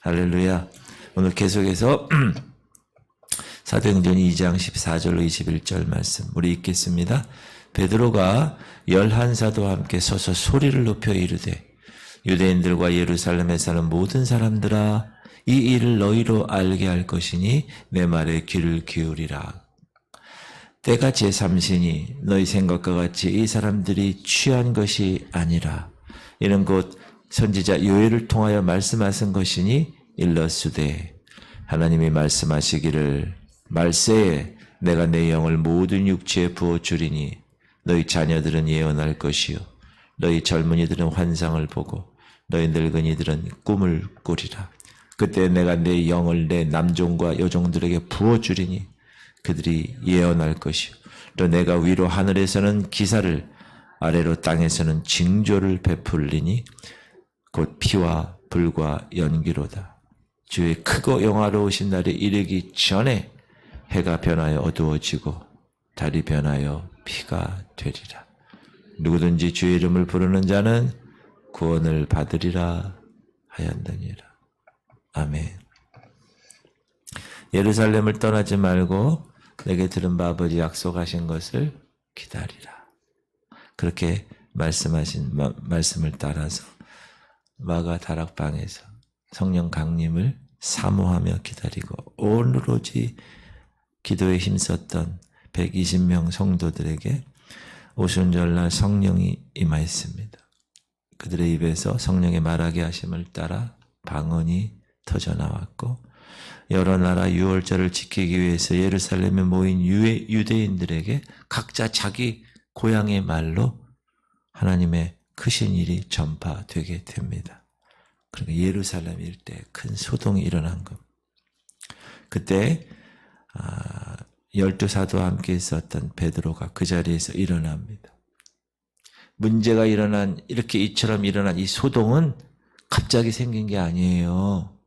할렐루야. 오늘 계속해서 사도행전 2장 14절로 21절 말씀 우리 읽겠습니다. 베드로가 11사도와 함께 서서 소리를 높여 이르되 유대인들과 예루살렘에 사는 모든 사람들아 이 일을 너희로 알게 할 것이니 내 말에 귀를 기울이라. 때가 제3시니 너희 생각과 같이 이 사람들이 취한 것이 아니라 이는 곧 선지자 요엘을 통하여 말씀하신 것이니 일러스되 하나님이 말씀하시기를 말세에 내가 내 영을 모든 육체에 부어주리니 너희 자녀들은 예언할 것이요 너희 젊은이들은 환상을 보고 너희 늙은이들은 꿈을 꾸리라. 그때 내가 내 영을 내 남종과 여종들에게 부어주리니 그들이 예언할 것이요 또 내가 위로 하늘에서는 기사를 아래로 땅에서는 징조를 베풀리니 곧 피와 불과 연기로다. 주의 크고 영화로우신 날이 이르기 전에 해가 변하여 어두워지고 달이 변하여 피가 되리라. 누구든지 주의 이름을 부르는 자는 구원을 받으리라 하였느니라. 아멘. 예루살렘을 떠나지 말고 내게 들은 바 아버지 약속하신 것을 기다리라. 그렇게 말씀하신 말씀을 따라서 마가 다락방에서 성령 강림을 사모하며 기다리고 오로지 기도에 힘썼던 120명 성도들에게 오순절날 성령이 임하였습니다. 그들의 입에서 성령의 말하게 하심을 따라 방언이 터져나왔고 여러 나라 유월절을 지키기 위해서 예루살렘에 모인 유대인들에게 각자 자기 고향의 말로 하나님의 크신 일이 전파되게 됩니다. 그러니까 예루살렘 일대에 큰 소동이 일어난 것. 그때 12사도와 함께 있었던 베드로가 그 자리에서 일어납니다. 문제가 일어난 이렇게 이처럼 일어난 이 소동은 갑자기 생긴 게 아니에요.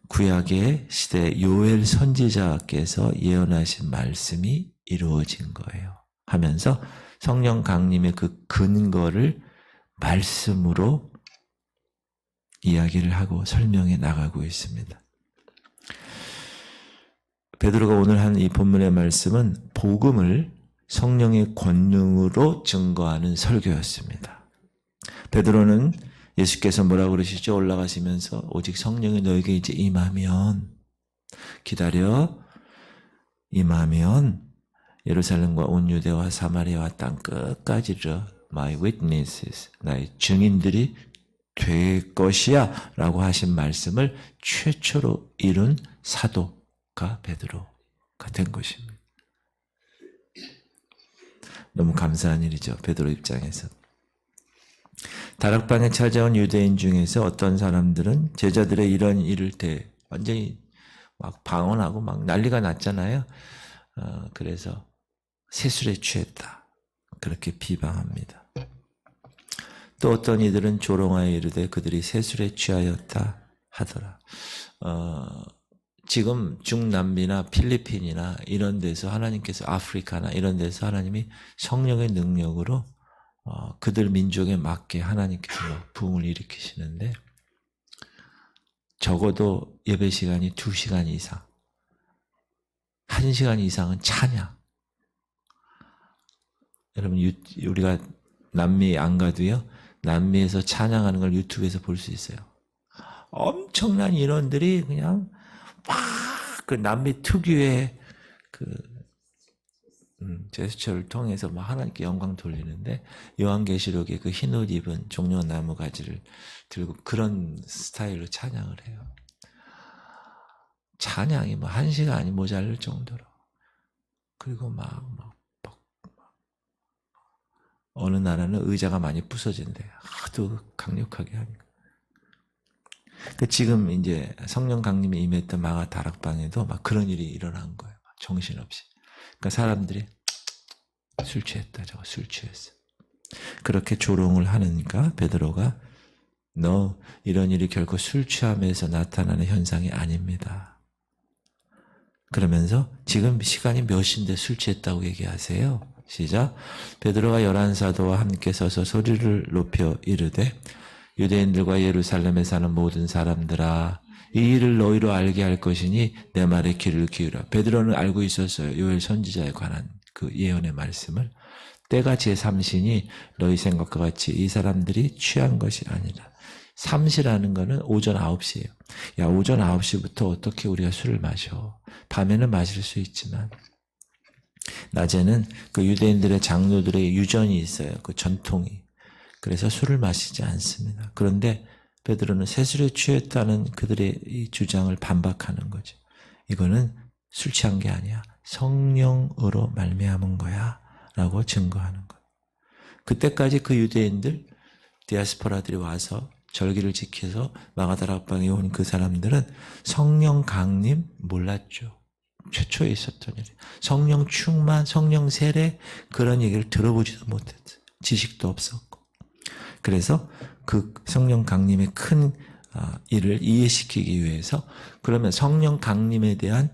구약의 시대 요엘 선지자께서 예언하신 말씀이 이루어진 거예요. 하면서 성령 강림의 그 근거를 말씀으로 이야기를 하고 설명해 나가고 있습니다. 베드로가 오늘 한 이 본문의 말씀은 복음을 성령의 권능으로 증거하는 설교였습니다. 베드로는 예수께서 뭐라고 그러시죠? 올라가시면서 오직 성령이 너에게 이제 임하면 기다려 임하면 예루살렘과 온 유대와 사마리아와 땅 끝까지를 my witnesses 나의 증인들이 될 것이야 라고 하신 말씀을 최초로 이룬 사도가 베드로가 된 것입니다. 너무 감사한 일이죠. 베드로 입장에서. 다락방에 찾아온 유대인 중에서 어떤 사람들은 제자들의 이런 일을 완전히 막 방언하고 막 난리가 났잖아요. 그래서 세술에 취했다. 그렇게 비방합니다. 또 어떤 이들은 조롱하여 이르되 그들이 세술에 취하였다 하더라. 지금 중남미나 필리핀이나 이런 데서 하나님께서 아프리카나 이런 데서 하나님이 성령의 능력으로 그들 민족에 맞게 하나님께서 부흥을 일으키시는데 적어도 예배 시간이 2시간 이상 1시간 이상은 찬양. 여러분 우리가 남미 안 가도요. 남미에서 찬양하는 걸 유튜브에서 볼 수 있어요. 엄청난 인원들이 그냥 막 그 남미 특유의 그 제스처를 통해서 막 하나님께 영광 돌리는데 요한계시록에 그 흰옷 입은 종려나무 가지를 들고 그런 스타일로 찬양을 해요. 찬양이 뭐 1시간이 모자랄 정도로. 그리고 막 어느 나라는 의자가 많이 부서진대요. 하도 강력하게 하니까. 지금 이제 성령 강림에 임했던 마가 다락방에도 막 그런 일이 일어난 거예요. 정신없이. 그러니까 사람들이 술 취했다. 저거 술 취했어. 그렇게 조롱을 하니까 베드로가 너 이런 일이 결코 술 취함에서 나타나는 현상이 아닙니다. 그러면서 지금 시간이 몇 시인데 술 취했다고 얘기하세요. 시작. 베드로가 11사도와 함께 서서 소리를 높여 이르되 유대인들과 예루살렘에 사는 모든 사람들아 이 일을 너희로 알게 할 것이니 내 말에 귀를 기울여. 베드로는 알고 있었어요. 요엘 선지자에 관한 그 예언의 말씀을. 때가 제3시니 너희 생각과 같이 이 사람들이 취한 것이 아니라. 3시라는 거는 오전 9시예요. 야, 오전 9시부터 어떻게 우리가 술을 마셔. 밤에는 마실 수 있지만 낮에는 그 유대인들의 장로들의 유전이 있어요. 그 전통이. 그래서 술을 마시지 않습니다. 그런데 베드로는 세술에 취했다는 그들의 이 주장을 반박하는 거죠. 이거는 술 취한 게 아니야. 성령으로 말미암은 거야 라고 증거하는 거예요. 그때까지 그 유대인들 디아스포라들이 와서 절기를 지켜서 마가다락방에 온 그 사람들은 성령 강림 몰랐죠. 최초에 있었던 일이에요. 성령 충만, 성령 세례 그런 얘기를 들어보지도 못했어요. 지식도 없었고. 그래서 그 성령 강림의 큰 일을 이해시키기 위해서 그러면 성령 강림에 대한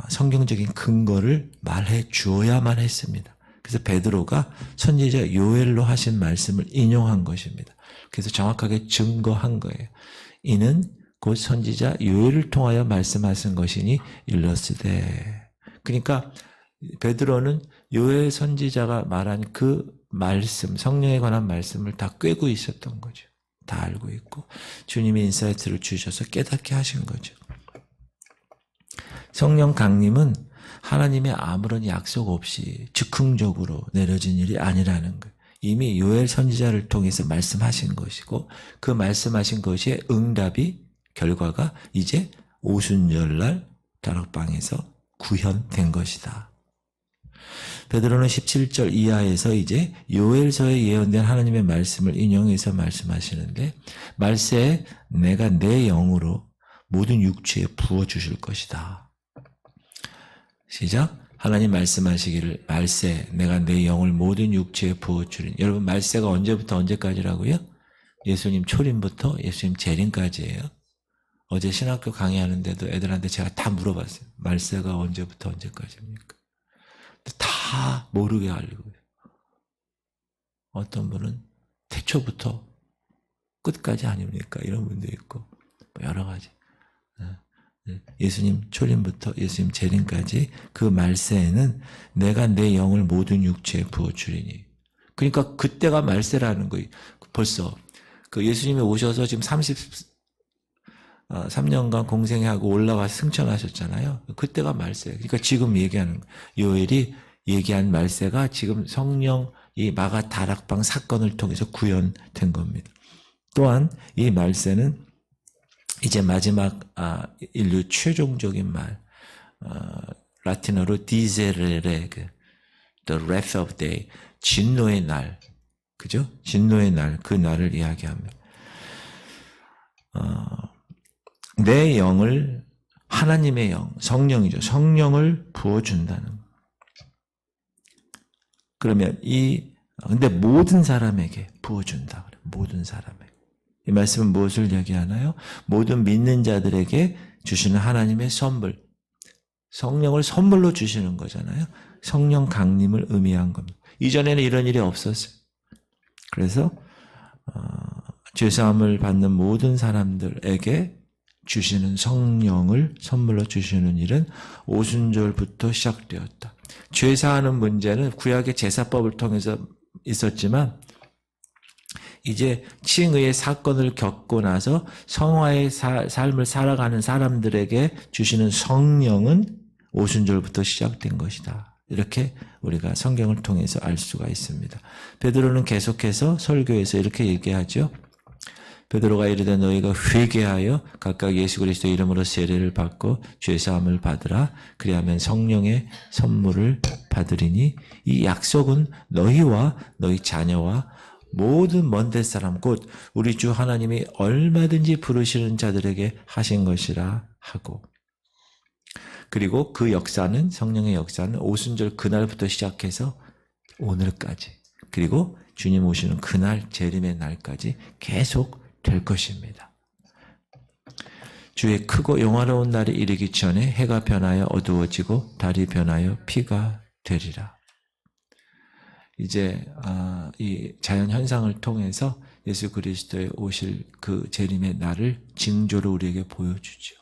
성경적인 근거를 말해 주어야만 했습니다. 그래서 베드로가 선지자 요엘로 하신 말씀을 인용한 것입니다. 그래서 정확하게 증거한 거예요. 이는 곧 선지자 요엘을 통하여 말씀하신 것이니 일러스되. 그러니까 베드로는 요엘 선지자가 말한 그 말씀, 성령에 관한 말씀을 다 꿰고 있었던 거죠. 다 알고 있고 주님이 인사이트를 주셔서 깨닫게 하신 거죠. 성령 강림은 하나님의 아무런 약속 없이 즉흥적으로 내려진 일이 아니라는 거예요. 이미 요엘 선지자를 통해서 말씀하신 것이고 그 말씀하신 것의 응답이 결과가 이제 오순절날 다락방에서 구현된 것이다. 베드로는 17절 이하에서 이제 요엘서에 예언된 하나님의 말씀을 인용해서 말씀하시는데 말세에 내가 내 영으로 모든 육체에 부어주실 것이다. 시작. 하나님 말씀하시기를 말세 내가 내 영을 모든 육체에 부어주리니. 여러분 말세가 언제부터 언제까지라고요? 예수님 초림부터 예수님 재림까지예요. 어제 신학교 강의하는데도 애들한테 제가 다 물어봤어요. 말세가 언제부터 언제까지입니까? 다 모르게 알고 있어요. 어떤 분은 태초부터 끝까지 아닙니까? 이런 분도 있고 여러 가지. 예수님 초림부터 예수님 재림까지 그 말세에는 내가 내 영을 모든 육체에 부어주리니. 그러니까 그때가 말세라는 거예요. 벌써 그 예수님이 오셔서 지금 3년간 공생하고 올라가서 승천하셨잖아요. 그때가 말세예요. 그러니까 지금 얘기하는 거예요. 요엘이 얘기한 말세가 지금 성령 이 마가 다락방 사건을 통해서 구현된 겁니다. 또한 이 말세는 이제 마지막 인류 최종적인 말 라틴어로 디제레레 the wrath of day 진노의 날 그죠? 진노의 날 그 날을 이야기합니다. 내 영을 하나님의 영 성령이죠. 성령을 부어준다는 거. 그러면 근데 모든 사람에게 부어준다. 모든 사람에게. 이 말씀은 무엇을 얘기하나요? 모든 믿는 자들에게 주시는 하나님의 선물. 성령을 선물로 주시는 거잖아요. 성령 강림을 의미한 겁니다. 이전에는 이런 일이 없었어요. 그래서 죄사함을 받는 모든 사람들에게 주시는 성령을 선물로 주시는 일은 오순절부터 시작되었다. 죄사하는 문제는 구약의 제사법을 통해서 있었지만 이제 칭의의 사건을 겪고 나서 성화의 삶을 살아가는 사람들에게 주시는 성령은 오순절부터 시작된 것이다. 이렇게 우리가 성경을 통해서 알 수가 있습니다. 베드로는 계속해서 설교에서 이렇게 얘기하죠. 베드로가 이르되 너희가 회개하여 각각 예수 그리스도의 이름으로 세례를 받고 죄사함을 받으라. 그리하면 성령의 선물을 받으리니 이 약속은 너희와 너희 자녀와 모든 먼 데 사람 곧 우리 주 하나님이 얼마든지 부르시는 자들에게 하신 것이라 하고 그리고 그 역사는 성령의 역사는 오순절 그날부터 시작해서 오늘까지 그리고 주님 오시는 그날 재림의 날까지 계속 될 것입니다. 주의 크고 영화로운 날이 이르기 전에 해가 변하여 어두워지고 달이 변하여 피가 되리라. 이제 이 자연 현상을 통해서 예수 그리스도의 오실 그 재림의 날을 징조로 우리에게 보여주죠.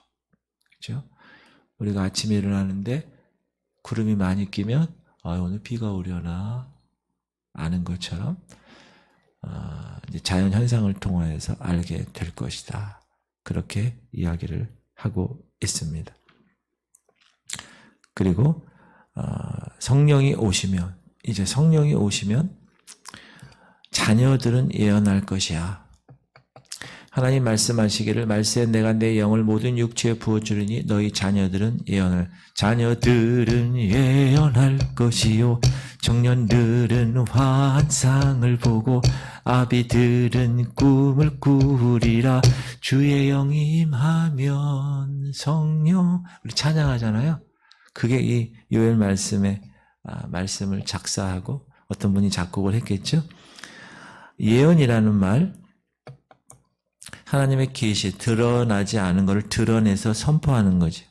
그렇죠? 우리가 아침에 일어나는데 구름이 많이 끼면 오늘 비가 오려나 아는 것처럼 이제 자연 현상을 통하여서 알게 될 것이다. 그렇게 이야기를 하고 있습니다. 그리고 성령이 오시면 이제 성령이 오시면 자녀들은 예언할 것이야. 하나님 말씀하시기를 말세 내가 내 영을 모든 육체에 부어주리니 너희 자녀들은 예언할 것이요 청년들은 환상을 보고 아비들은 꿈을 꾸리라. 주의 영이 임하면 성령 우리 찬양하잖아요. 그게 이 요엘 말씀을 작사하고 어떤 분이 작곡을 했겠죠. 예언이라는 말, 하나님의 계시, 드러나지 않은 것을 드러내서 선포하는 거죠.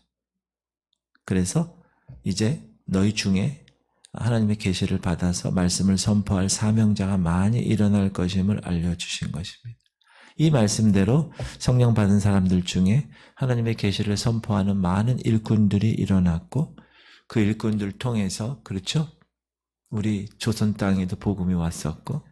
그래서 이제 너희 중에 하나님의 계시를 받아서 말씀을 선포할 사명자가 많이 일어날 것임을 알려주신 것입니다. 이 말씀대로 성령 받은 사람들 중에 하나님의 계시를 선포하는 많은 일꾼들이 일어났고 그 일꾼들 통해서 그렇죠? 우리 조선 땅에도 복음이 왔었고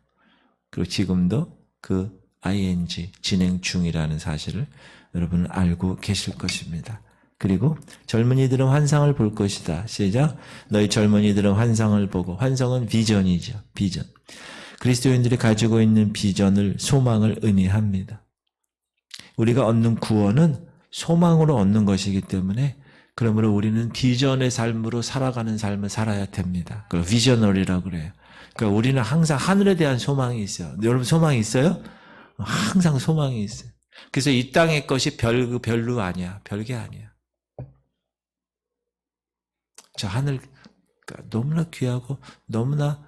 그리고 지금도 그 ing 진행 중이라는 사실을 여러분은 알고 계실 것입니다. 그리고 젊은이들은 환상을 볼 것이다. 시작. 너희 젊은이들은 환상을 보고 환상은 비전이죠. 비전. 그리스도인들이 가지고 있는 비전을 소망을 의미합니다. 우리가 얻는 구원은 소망으로 얻는 것이기 때문에 그러므로 우리는 비전의 삶으로 살아가는 삶을 살아야 됩니다. 그걸 비저널이라고 그래요. 그러니까 우리는 항상 하늘에 대한 소망이 있어요. 여러분 소망이 있어요? 항상 소망이 있어요. 그래서 이 땅의 것이 별로 아니야. 별게 아니야. 저 하늘 너무나 귀하고 너무나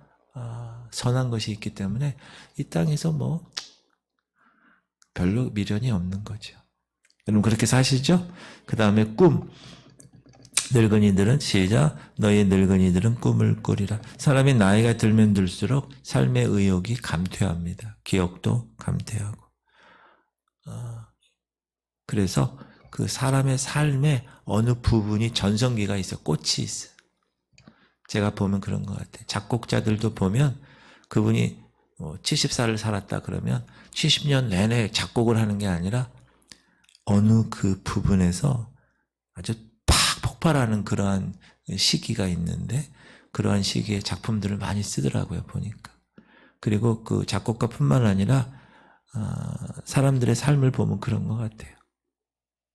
선한 것이 있기 때문에 이 땅에서 뭐 별로 미련이 없는 거죠. 여러분 그렇게 사시죠? 그 다음에 꿈. 늙은이들은 시작. 너희 늙은이들은 꿈을 꾸리라. 사람이 나이가 들면 들수록 삶의 의욕이 감퇴합니다. 기억도 감퇴하고. 그래서 그 사람의 삶의 어느 부분이 전성기가 있어. 꽃이 있어. 제가 보면 그런 것 같아요. 작곡자들도 보면 그분이 70살을 살았다 그러면 70년 내내 작곡을 하는 게 아니라 어느 그 부분에서 아주 팍 폭발하는 그러한 시기가 있는데 그러한 시기에 작품들을 많이 쓰더라고요, 보니까. 그리고 그 작곡가뿐만 아니라 사람들의 삶을 보면 그런 것 같아요.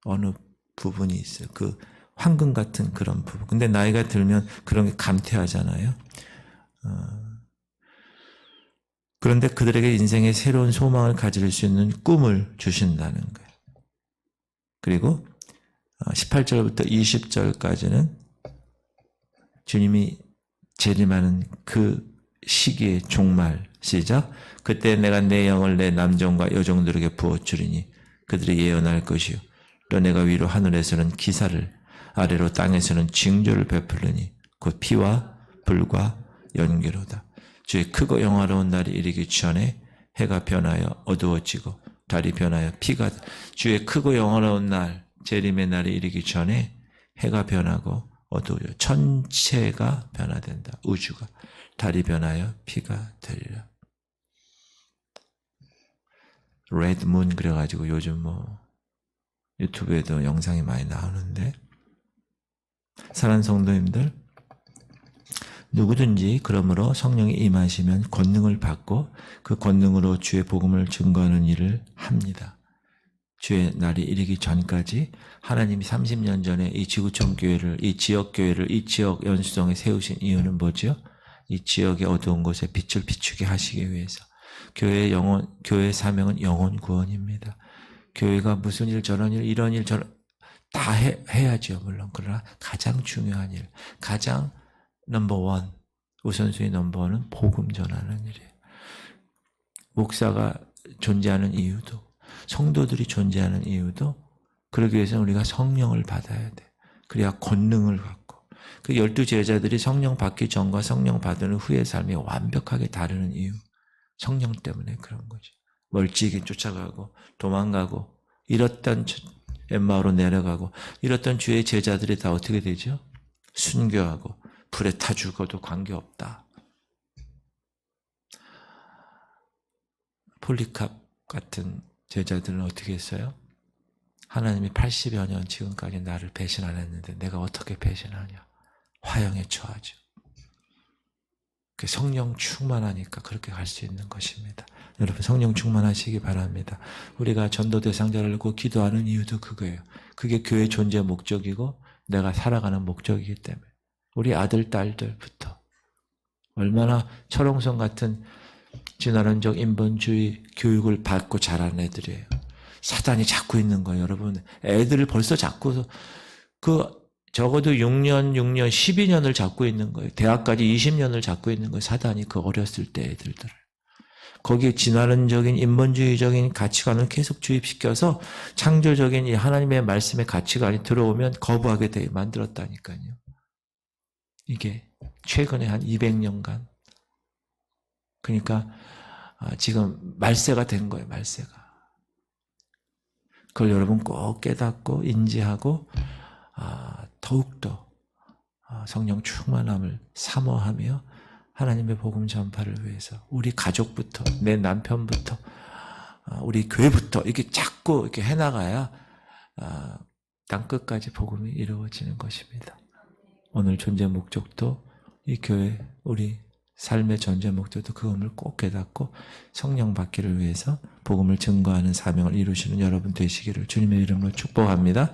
어느 부분이 있어요. 그 황금 같은 그런 부분. 근데 나이가 들면 그런 게 감퇴하잖아요. 그런데 그들에게 인생의 새로운 소망을 가질 수 있는 꿈을 주신다는 거예요. 그리고 18절부터 20절까지는 주님이 재림하는 그 시기의 종말. 시작. 그때 내가 내 영을 내 남종과 여종들에게 부어주리니 그들이 예언할 것이요 또 내가 위로 하늘에서는 기사를 아래로 땅에서는 징조를 베풀으니 곧 피와 불과 연기로다. 주의 크고 영화로운 날이 이르기 전에 해가 변하여 어두워지고 달이 변하여 피가 주의 크고 영화로운 날 재림의 날이 이르기 전에 해가 변하고 어두워져 전체가 변화된다. 우주가 달이 변하여 피가 되리라. 레드문 그래가지고 요즘 유튜브에도 영상이 많이 나오는데 사랑하는 성도님들 누구든지 그러므로 성령이 임하시면 권능을 받고 그 권능으로 주의 복음을 증거하는 일을 합니다. 주의 날이 이르기 전까지 하나님이 30년 전에 이 지구촌 교회를, 이 지역 교회를, 이 지역 연수동에 세우신 이유는 뭐죠? 이 지역의 어두운 곳에 빛을 비추게 하시기 위해서. 교회의 사명은 영혼 구원입니다. 교회가 무슨 일, 저런 일, 이런 일, 저런 다 해야죠. 물론. 그러나 가장 중요한 일, 가장 넘버원, 우선순위 넘버원은 복음 전하는 일이에요. 목사가 존재하는 이유도, 성도들이 존재하는 이유도 그러기 위해서는 우리가 성령을 받아야 돼. 그래야 권능을 갖고. 그 12제자들이 성령 받기 전과 성령 받은 후의 삶이 완벽하게 다르는 이유. 성령 때문에 그런 거죠. 멀찍이 쫓아가고 도망가고 이렇던 엠마오로 내려가고 이렇던 주의 제자들이 다 어떻게 되죠? 순교하고 불에 타 죽어도 관계없다. 폴리캅 같은 제자들은 어떻게 했어요? 하나님이 80여 년 지금까지 나를 배신 안 했는데 내가 어떻게 배신하냐? 화형에 처하죠. 그 성령 충만하니까 그렇게 갈 수 있는 것입니다. 여러분 성령 충만하시기 바랍니다. 우리가 전도 대상자를 놓고 기도하는 이유도 그거예요. 그게 교회 존재 목적이고 내가 살아가는 목적이기 때문에 우리 아들 딸들부터 얼마나 철옹성 같은 진화론적 인본주의 교육을 받고 자란 애들이에요. 사단이 잡고 있는 거예요. 여러분 애들을 벌써 잡고 적어도 6년, 12년을 잡고 있는 거예요. 대학까지 20년을 잡고 있는 거예요. 사단이 그 어렸을 때 애들들을. 거기에 진화론적인 인본주의적인 가치관을 계속 주입시켜서 창조적인 이 하나님의 말씀의 가치관이 들어오면 거부하게 돼 만들었다니까요. 이게 최근에 한 200년간. 그러니까 지금 말세가 된 거예요. 말세가. 그걸 여러분 꼭 깨닫고 인지하고 더욱더 성령 충만함을 사모하며 하나님의 복음 전파를 위해서 우리 가족부터 내 남편부터 우리 교회부터 이렇게 자꾸 이렇게 해나가야 땅끝까지 복음이 이루어지는 것입니다. 오늘 존재 목적도 이 교회 우리 삶의 존재 목적도 그음을 꼭 깨닫고 성령 받기를 위해서 복음을 증거하는 사명을 이루시는 여러분 되시기를 주님의 이름으로 축복합니다.